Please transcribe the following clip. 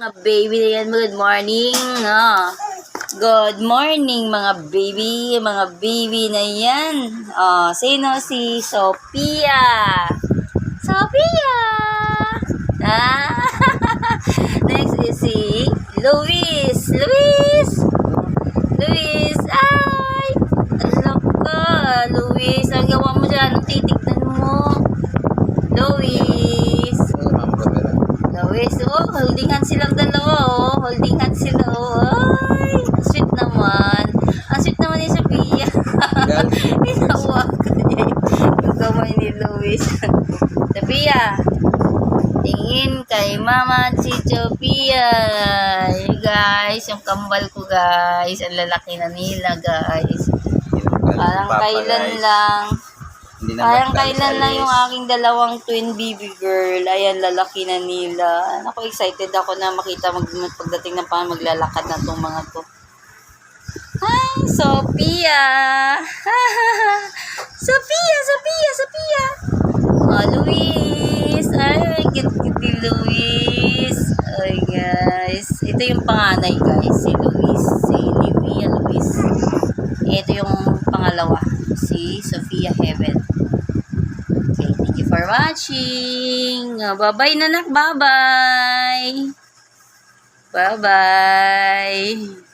Mga baby na yan, good morning. Good morning mga baby na yan. Sino si Sophia? Sophia! Ah, next is si Luis. Ay! Alak ka, Luis. Ang gawa mo dyan, anong titignan mo? Luis, holding hands silang dalawa, holding hands sila, ay, sweet naman. Ang sweet naman ni Sophia. Hinawakan niya yung kamay ni Luis. Sophia, tingin kay mama si Sophia. Guys, yung kambal ko guys, ang lalaki na nila guys. Parang kailan lang yung aking dalawang twin baby girl. Ayan, lalaki na nila. Ako, excited ako na makita pagdating ng maglalakad na itong mga to. Hi, Sophia! Sophia! Luis! Ay, cute Luis! Ay, guys. Ito yung panganay, guys. Si Luis. Si Livia Luis. Ito yung pangalawa. Si Sophia Heaven. Okay, thank you for watching. Bye-bye, nanak. Bye-bye. Bye-bye.